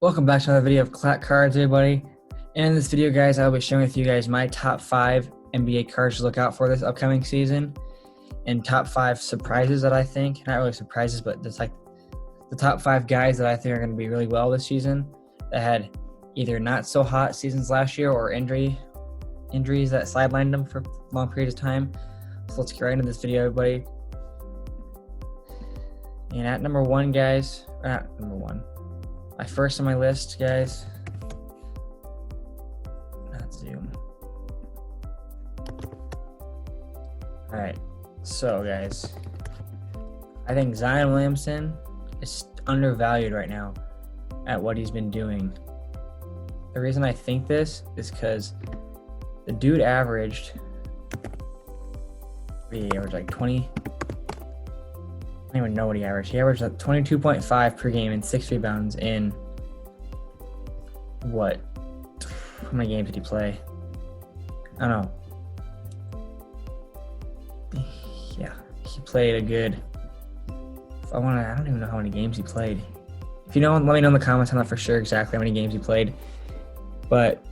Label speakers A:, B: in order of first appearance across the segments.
A: Welcome back to another video of Clack Cards, everybody. And in this video, guys, I'll be sharing with you guys my top 5 NBA cards to look out for this upcoming season, and top 5 surprises that I think, not really surprises, but just like the top 5 guys that I think are going to be really well this season that had either not so hot seasons last year or injuries that sidelined them for long periods of time. So let's get right into this video, everybody. And at number 1, guys, or not number 1. My first on my list, guys. Not zoom. All right, so guys, I think Zion Williamson is undervalued right now at what he's been doing. The reason I think this is because the dude averaged, like 20. I don't even know what he averaged. He averaged 22.5 per game and 6 rebounds in what? How many games did he play? I don't know. Yeah, he played a good. I don't even know how many games he played. If you know, let me know in the comments. I'm not for sure exactly how many games he played, but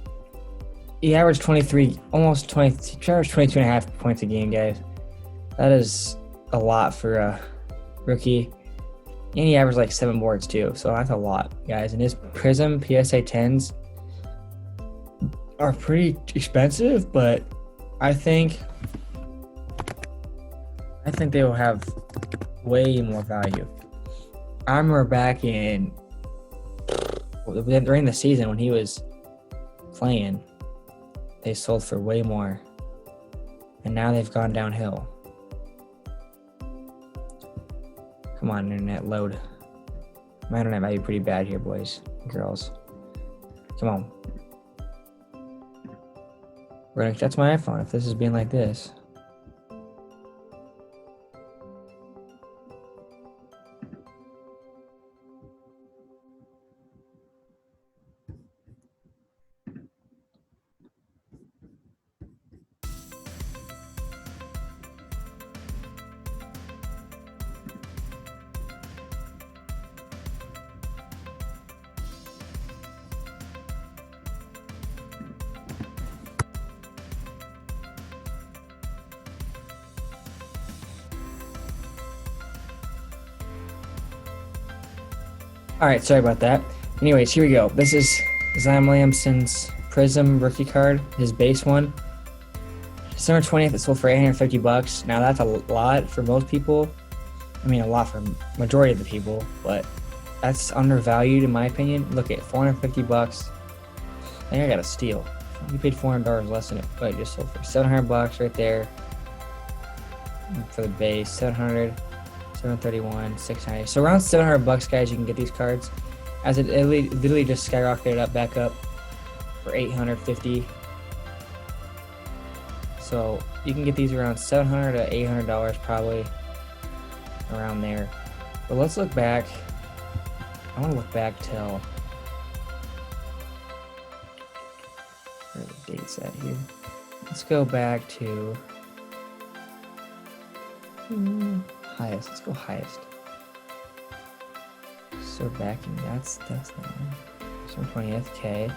A: he averaged 23, almost 20. He averaged 22.5 points a game, guys. That is a lot for a rookie, and he averaged like 7 boards too, so that's a lot, guys. And his Prism PSA 10s are pretty expensive, but I think they will have way more value. I remember back in during the season when he was playing, they sold for way more, and now they've gone downhill. Come on, internet, load. My internet might be pretty bad here, boys and girls. Come on. That's my iPhone if this is being like this. All right, sorry about that. Anyways, here we go. This is Zion Williamson's Prism rookie card, his base one. December 20th, it sold for $850. Now that's a lot for most people. I mean, a lot for majority of the people, but that's undervalued in my opinion. Look at $450. I think I got a steal. You paid $400 less than it, but it just sold for $700 right there for the base. 700. 731, 690. So around $700, guys, you can get these cards. As it literally just skyrocketed up back up for $850. So you can get these around $700 to $800 probably, around there. But let's look back. I want to look back till where are the dates at here? Let's go back to highest. Let's go highest. So backing, that's that one. December 20th, K.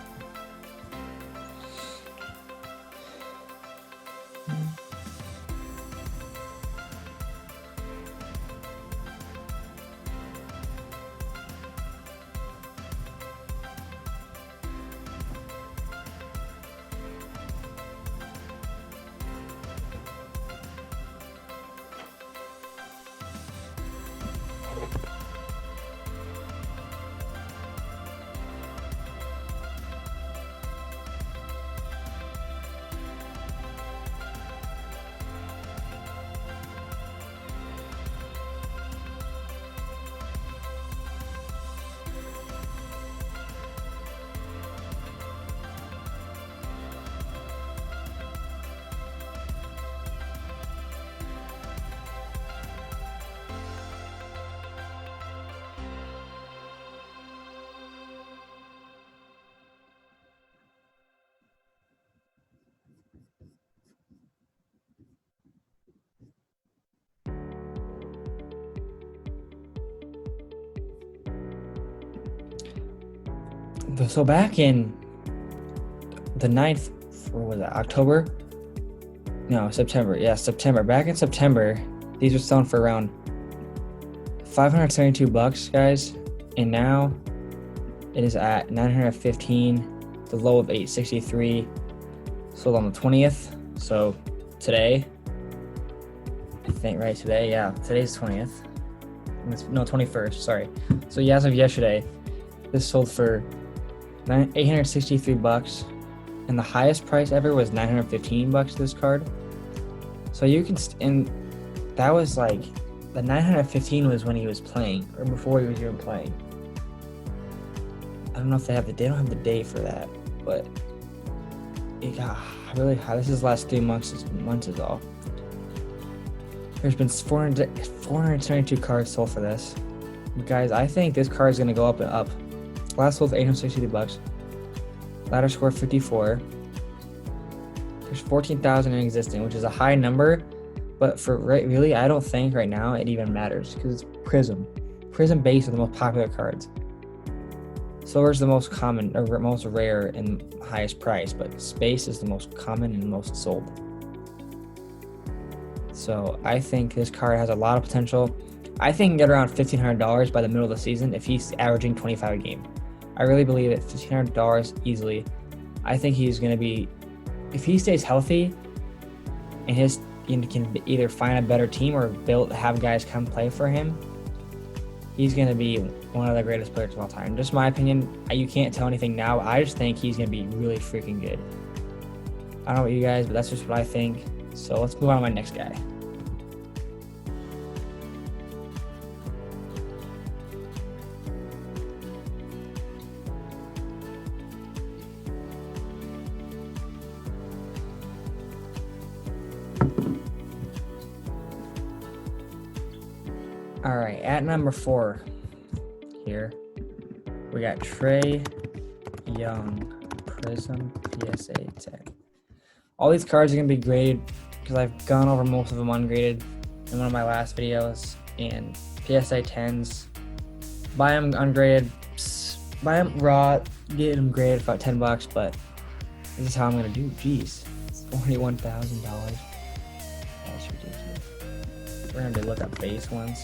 A: So back in the 9th, or was it October? No, September. Yeah, September. Back in September, these were selling for around $572, guys, and now it is at 915. The low of 863. Sold on the 20th. So today, I think right today. Yeah, today's 20th. No, 21st. Sorry. So yeah, as of yesterday, this sold for $863, and the highest price ever was $915. This card. So you can, and that was like the 915 was when he was playing, or before he was even playing. I don't know if they don't have the date for that, but it got really high. This is the last 3 months is all. There's been 472 cards sold for this. Guys, I think this card is going to go up and up. Last sold for $862. Ladder score 54. There's 14,000 in existing, which is a high number, but for really, I don't think right now it even matters because it's Prism. Prism base are the most popular cards. Silver is the most common, or most rare and highest price, but Space is the most common and most sold. So I think this card has a lot of potential. I think he can get around $1,500 by the middle of the season if he's averaging 25 a game. I really believe it, $1,500 easily. I think he's going to be, if he stays healthy and he can either find a better team or have guys come play for him, he's going to be one of the greatest players of all time. Just my opinion. You can't tell anything now. I just think he's going to be really freaking good. I don't know about you guys, but that's just what I think. So let's move on to my next guy. All right, at number 4 here, we got Trae Young, Prism PSA 10. All these cards are going to be graded because I've gone over most of them ungraded in one of my last videos. And PSA 10s, buy them ungraded, buy them raw, get them graded for about $10, but this is how I'm going to do. Jeez, it's $41,000. That's ridiculous. We're going to look up base ones.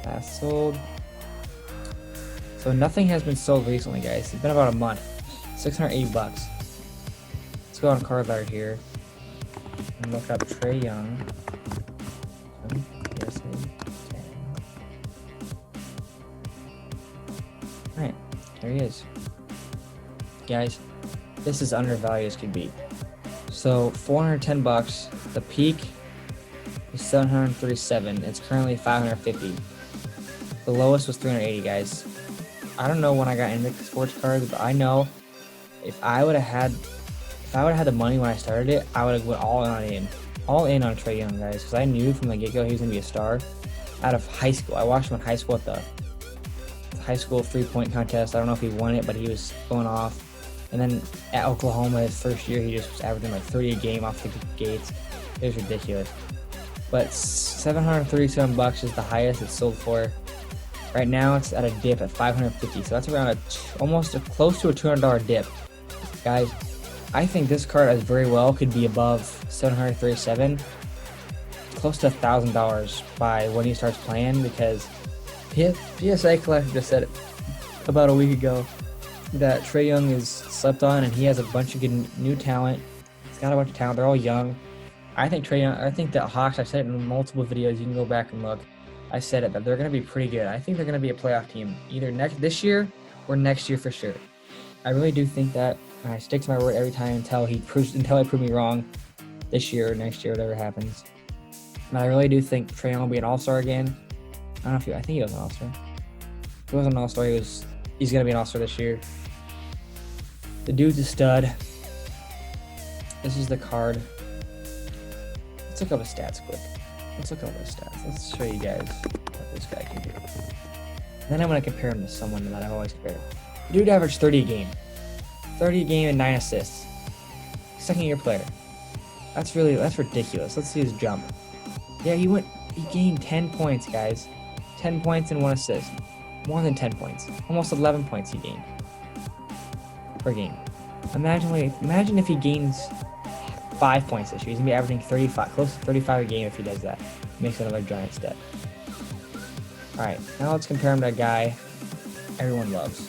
A: Last sold. So nothing has been sold recently, guys. It's been about a month. $680. Let's go on card ladder here and look up Trae Young. Alright, there he is. Guys, this is undervalued as could be. So $410. The peak is 737. It's currently 550. The lowest was 380, guys. I don't know when I got into sports cards, but I know if I would have had the money when I started it, I would have went all in on Trae Young, guys, because I knew from the get-go he was gonna be a star. Out of high school, I watched him in high school at the high school 3-point contest. I don't know if he won it, but he was going off. And then at Oklahoma, his first year, he just was averaging like 30 a game off the gates. It was ridiculous. But $737 is the highest it's sold for. Right now, it's at a dip at 550, so that's around close to a $200 dip. Guys, I think this card as very well could be above 737, close to $1,000 by when he starts playing, because PSA Collector just said it about a week ago that Trae Young is slept on and he has a bunch of good new talent. He's got a bunch of talent. They're all young. I think Trae Young, I think that Hawks, I've said it in multiple videos. You can go back and look. I said it, that they're going to be pretty good. I think they're going to be a playoff team either this year or next year for sure. I really do think that. And I stick to my word every time until I prove me wrong this year or next year, whatever happens. And I really do think Trae Young will be an all-star again. I don't know I think he was an all-star. If he wasn't an all-star, he's going to be an all-star this year. The dude's a stud. This is the card. Let's look up his stats quick. Let's show you guys what this guy can do. Then I'm going to compare him to someone that I've always compared. Dude averaged 30 a game. 30 a game and 9 assists. Second-year player. That's ridiculous. Let's see his jump. Yeah, he gained 10 points, guys. 10 points and 1 assist. more than 10 points. Almost 11 points he gained per game. Imagine if he gains 5 points this year. He's gonna be averaging 35, close to 35 a game if he does that. Makes another giant step. Alright, now let's compare him to a guy everyone loves.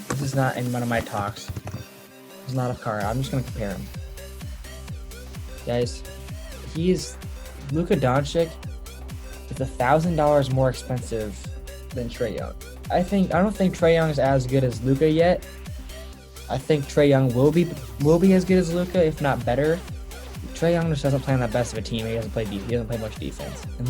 A: This is not in one of my talks. This is not a card. I'm just gonna compare him. Guys, Luka Doncic is $1,000 more expensive than Trae Young. I don't think Trae Young is as good as Luka yet. I think Trae Young will be as good as Luka, if not better. Trae Young just doesn't play on the best of a team. He doesn't play much defense. And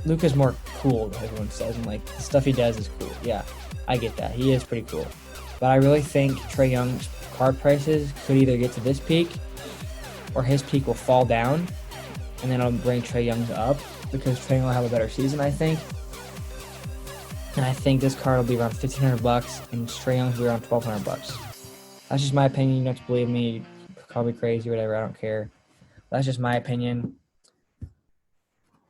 A: Luka's more cool, everyone says, and like the stuff he does is cool. Yeah, I get that. He is pretty cool. But I really think Trae Young's card prices could either get to this peak or his peak will fall down, and then I'll bring Trae Young's up because Trae Young will have a better season, I think. And I think this card will be around $1,500 and Trae Young's will be around $1,200. That's just my opinion. You don't have to believe me. Call me crazy, whatever. I don't care. That's just my opinion.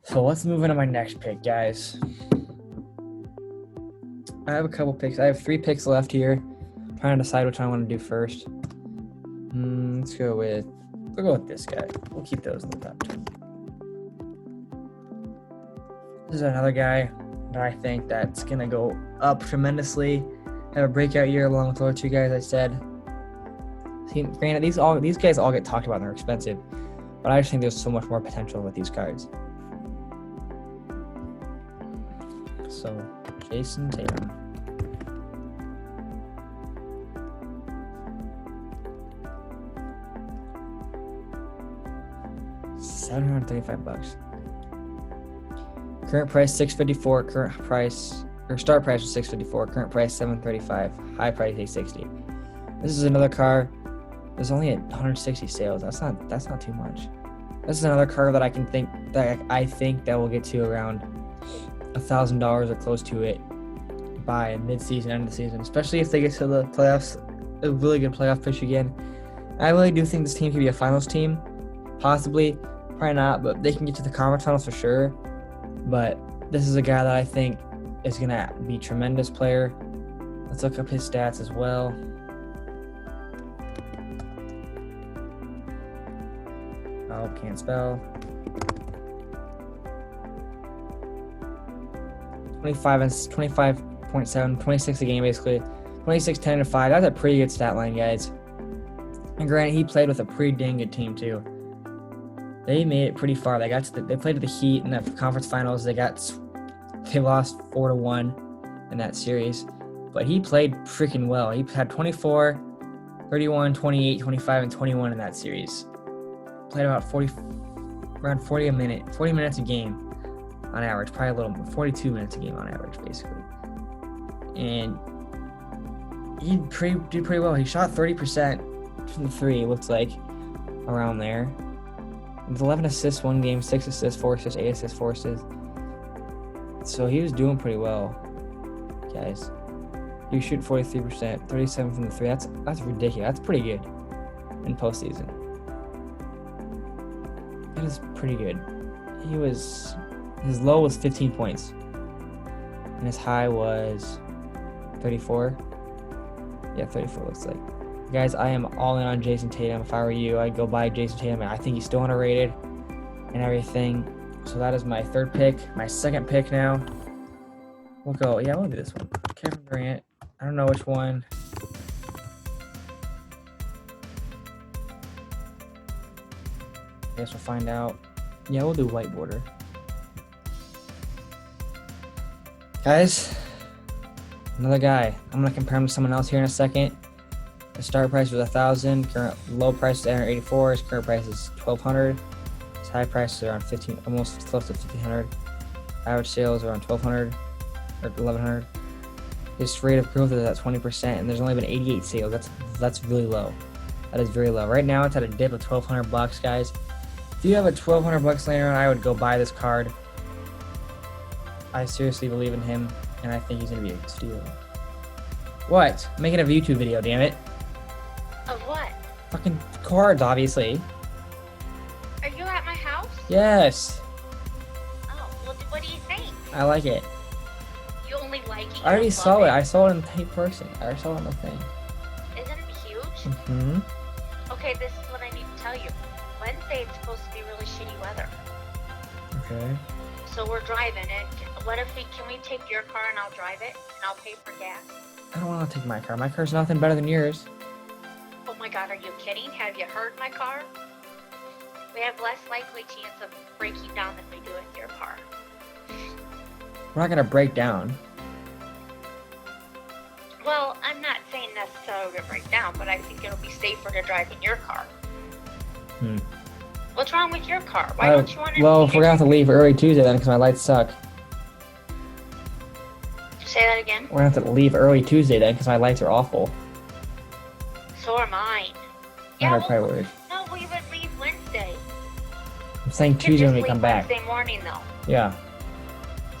A: So let's move into my next pick, guys. I have a couple picks. I have 3 picks left here. I'm trying to decide which one I want to do first. We'll go with this guy. We'll keep those in the top 10. This is another guy that I think that's gonna go up tremendously. Have a breakout year along with the other 2 guys I said. See, granted, these guys all get talked about and they're expensive, but I just think there's so much more potential with these cards. So, Jason Tatum. $735. Current price $654. Current price or start price was $654. Current price $735. High price $860. This is another car. There's only 160 sales. That's not too much. This is another car that I think that will get to around $1,000 or close to it by mid-season, end of the season, especially if they get to the playoffs, a really good playoff push again. I really do think this team could be a finals team, possibly, probably not, but they can get to the conference finals for sure. But this is a guy that I think is going to be a tremendous player. Let's look up his stats as well. Oh, can't spell. 25.7, 26 a game basically. 26, 10, and 5. That's a pretty good stat line, guys. And granted, he played with a pretty dang good team too. They made it pretty far. They played with the Heat in the conference finals. They lost 4-1 in that series. But he played freaking well. He had 24, 31, 28, 25, and 21 in that series. Played about 40 minutes a game on average, probably a little more, 42 minutes a game on average, basically. And he did pretty well. He shot 30% from the 3, it looks like, around there. With 11 assists one game, 6 assists, 4 assists, 8 assists, 4 assists. So he was doing pretty well, guys. He was shooting 43%, 37 from the 3. That's ridiculous. That's pretty good in postseason. That is pretty good. His low was 15 points. And his high was 34. Yeah, 34 looks like. Guys, I am all in on Jason Tatum. If I were you, I'd go buy Jason Tatum. I think he's still underrated and everything. So that is my 3rd pick. My 2nd pick now. We'll do this one. Kevin Durant. I don't know which one. I guess we'll find out. Yeah, we'll do white border. Guys, another guy. I'm going to compare him to someone else here in a second. The start price was $1,000. Current low price is $884. His current price is $1,200. His high price is around $1,500, almost close to $1,500. Average sales around $1,200 or $1,100. His rate of growth is at 20%, and there's only been 88 sales. That's really low. That is very low. Right now, it's at a dip of $1,200, guys. If you have a $1,200 laying around, I would go buy this card. I seriously believe in him, and I think he's gonna be a steal. What? I'm making a YouTube video, damn it.
B: Of what?
A: Fucking cards, obviously.
B: Are you at my house?
A: Yes.
B: Oh, well, what do you think?
A: I like it.
B: Mikey.
A: I already
B: you'll
A: saw
B: love
A: it. I saw it in person. I already saw it on the thing.
B: Isn't it huge?
A: Mm-hmm.
B: Okay, this is what I need to tell you. Wednesday it's supposed to be really shitty weather.
A: Okay.
B: So we're driving it. What if can we take your car and I'll drive it and I'll pay for gas?
A: I don't want to take my car. My car's nothing better than yours.
B: Oh my god, are you kidding? Have you heard my car? We have less likely chance of breaking down than we do in your car.
A: We're not gonna break down.
B: Well, I'm not saying necessarily to break down, but I think it'll be safer to drive in your car.
A: Hmm.
B: What's wrong with your car? Why don't you want to?
A: Well, if we're gonna have to leave early Tuesday then, because my lights suck.
B: Say that again.
A: We're gonna have to leave early Tuesday then, because my lights are awful.
B: So are mine.
A: I
B: Yeah,
A: got priorities.
B: no, we would leave Wednesday.
A: I'm saying
B: We could
A: Tuesday
B: just
A: when we
B: leave
A: come back.
B: Wednesday morning though,
A: Yeah.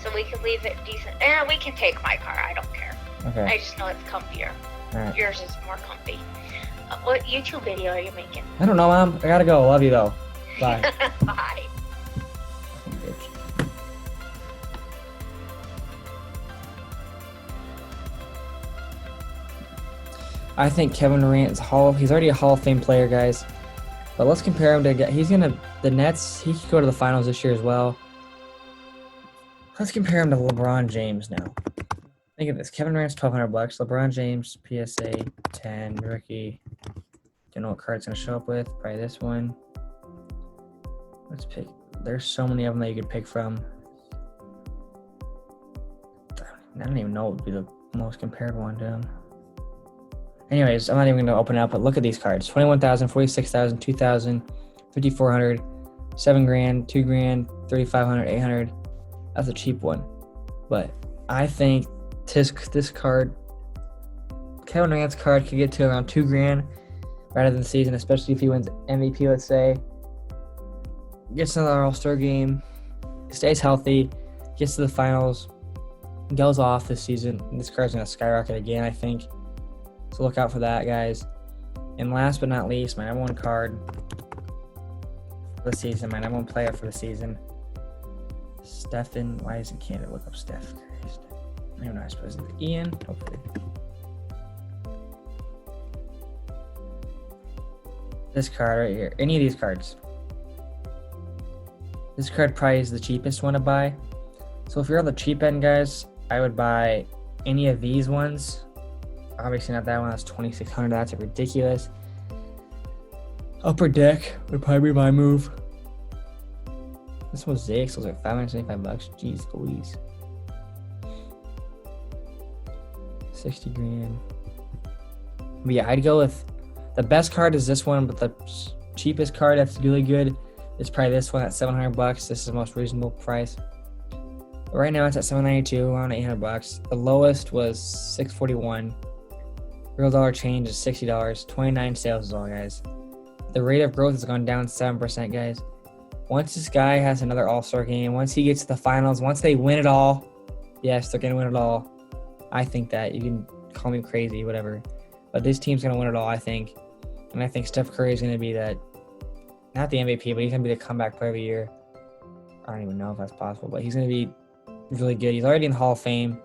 B: so we could leave it decent. Yeah, we can take my car. I don't care.
A: Okay.
B: I just know it's comfier.
A: Alright.
B: Yours is more comfy. What YouTube video are you making?
A: I don't know, Mom. I gotta go. Love you though. Bye.
B: Bye.
A: Bitch. I think Kevin Durant is he's already a Hall of Fame player, guys. But let's compare him to the Nets. He could go to the finals this year as well. Let's compare him to LeBron James now. Think of this: Kevin Durant's $1,200. LeBron James PSA 10 rookie. Don't know what card it's gonna show up with. Probably this one. Let's pick. There's so many of them that you could pick from. I don't even know what would be the most comparable one to him. Anyways, I'm not even going to open it up, but look at these cards. 21,000, 46,000, 2,000, 5,400, 7 grand, 2 grand, 3,500, 800. That's a cheap one. But I think this card, Kevin Durant's card, could get to around 2 grand rather than the season, especially if he wins MVP, let's say. Gets another All-Star game, stays healthy, gets to the finals, goes off this season. This card's going to skyrocket again, I think. So look out for that, guys. And last but not least, my number one card for the season, my number one player for the season, Stephen. Why isn't Canada look up Steph? Christ. I don't even know. I suppose it's Ian. Hopefully. This card right here. Any of these cards. This card probably is the cheapest one to buy. So if you're on the cheap end, guys, I would buy any of these ones. Obviously not that one. That's $2,600. That's ridiculous. Upper Deck would probably be my move. This mosaic was like $575. Jeez Louise. 60 grand. But yeah, I'd go with the best card is this one, but the cheapest card that's really good is probably this one at $700. This is the most reasonable price. But right now it's at $792, around $800. The lowest was $641. Real dollar change is $60. 29 sales is all, guys. The rate of growth has gone down 7%, guys. Once this guy has another All-Star game, once he gets to the finals, once they win it all, yes, they're going to win it all. I think that. You can call me crazy, whatever. But this team's going to win it all, I think. And I think Steph Curry is going to be that, not the MVP, but he's going to be the comeback player of the year. I don't even know if that's possible, but he's going to be really good. He's already in the Hall of Fame.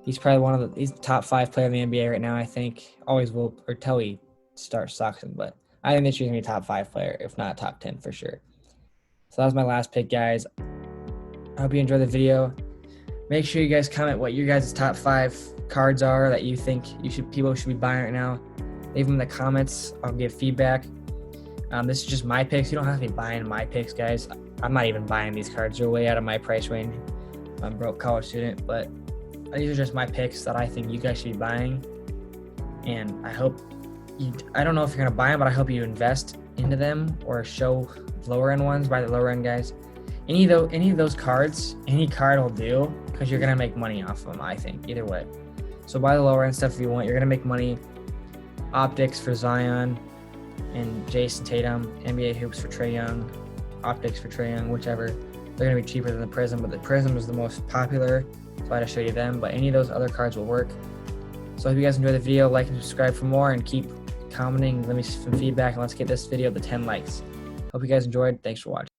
A: He's probably he's the top 5 player in the NBA right now, I think. Always will, or till he starts sucking, but I think this year's going to be a top 5 player, if not top 10 for sure. So that was my last pick, guys. I hope you enjoyed the video. Make sure you guys comment what your guys' top 5 cards are that you think people should be buying right now. Leave them in the comments. I'll give feedback. This is just my picks. You don't have to be buying my picks, guys. I'm not even buying these cards. They're way out of my price range. I'm a broke college student, but these are just my picks that I think you guys should be buying. And I hope I don't know if you're going to buy them, but I hope you invest into them or show lower end ones. Buy the lower end guys. Any of those cards, any card will do because you're going to make money off of them, I think, either way. So buy the lower end stuff if you want. You're going to make money. Optics for Zion and Jason Tatum, NBA hoops for Trae Young, optics for Trae Young, whichever. They're going to be cheaper than the Prism, but the Prism is the most popular, so I had to show you them. But any of those other cards will work. So I hope you guys enjoyed the video. Like and subscribe for more, and keep commenting. Let me see some feedback, and let's get this video to 10 likes. Hope you guys enjoyed. Thanks for watching.